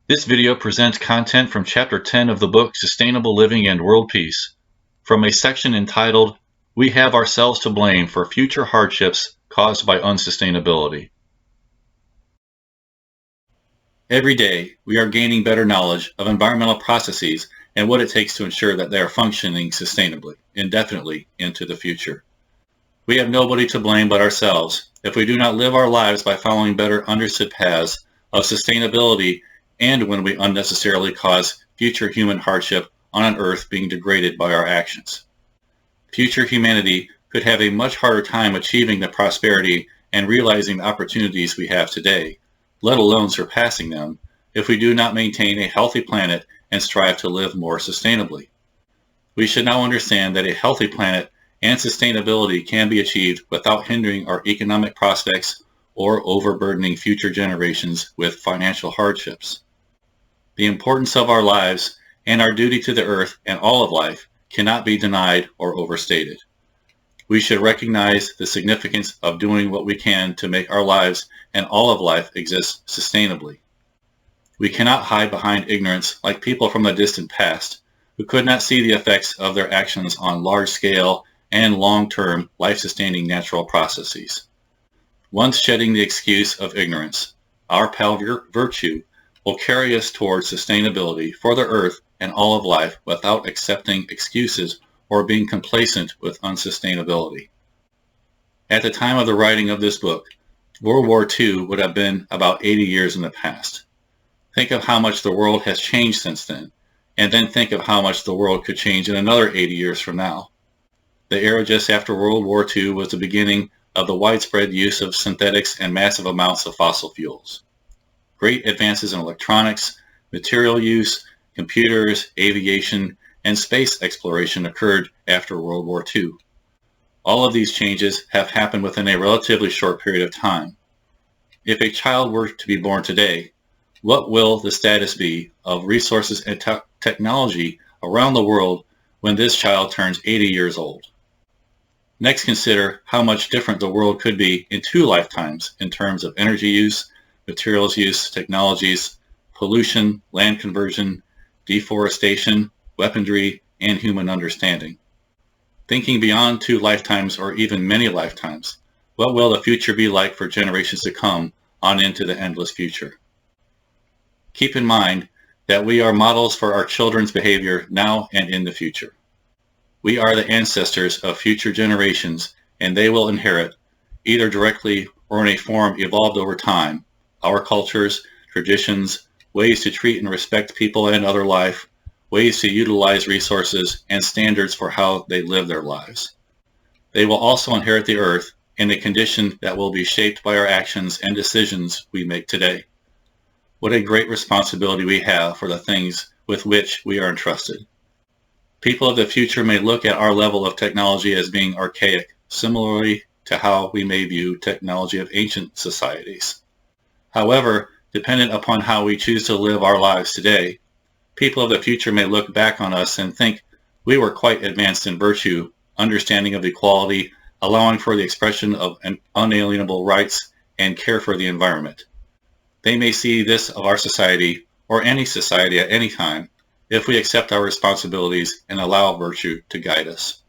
This video presents content from Chapter 10 of the book Sustainable Living and World Peace, from a section entitled, We Have Ourselves to Blame for Future Hardships Caused by Unsustainability. Every day, we are gaining better knowledge of environmental processes and what it takes to ensure that they are functioning sustainably, indefinitely into the future. We have nobody to blame but ourselves if we do not live our lives by following better understood paths of sustainability and when we unnecessarily cause future human hardship on an earth being degraded by our actions. Future humanity could have a much harder time achieving the prosperity and realizing the opportunities we have today, let alone surpassing them, if we do not maintain a healthy planet and strive to live more sustainably. We should now understand that a healthy planet and sustainability can be achieved without hindering our economic prospects or overburdening future generations with financial hardships. The importance of our lives and our duty to the earth and all of life cannot be denied or overstated. We should recognize the significance of doing what we can to make our lives and all of life exist sustainably. We cannot hide behind ignorance like people from the distant past who could not see the effects of their actions on large-scale and long-term life-sustaining natural processes. Once shedding the excuse of ignorance, our virtue will carry us towards sustainability for the earth and all of life without accepting excuses or being complacent with unsustainability. At the time of the writing of this book, World War II would have been about 80 years in the past. Think of how much the world has changed since then, and then think of how much the world could change in another 80 years from now. The era just after World War II was the beginning of the widespread use of synthetics and massive amounts of fossil fuels. Great advances in electronics, material use, computers, aviation, and space exploration occurred after World War II. All of these changes have happened within a relatively short period of time. If a child were to be born today, what will the status be of resources and technology around the world when this child turns 80 years old? Next, consider how much different the world could be in 2 lifetimes in terms of energy use, materials use, technologies, pollution, land conversion, deforestation, weaponry, and human understanding. Thinking beyond 2 lifetimes or even many lifetimes, what will the future be like for generations to come on into the endless future? Keep in mind that we are models for our children's behavior now and in the future. We are the ancestors of future generations, and they will inherit, either directly or in a form evolved over time, our cultures, traditions, ways to treat and respect people and other life, ways to utilize resources, and standards for how they live their lives. They will also inherit the earth in a condition that will be shaped by our actions and decisions we make today. What a great responsibility we have for the things with which we are entrusted. People of the future may look at our level of technology as being archaic, similarly to how we may view technology of ancient societies. However, dependent upon how we choose to live our lives today, people of the future may look back on us and think we were quite advanced in virtue, understanding of equality, allowing for the expression of unalienable rights, and care for the environment. They may see this of our society, or any society at any time, if we accept our responsibilities and allow virtue to guide us.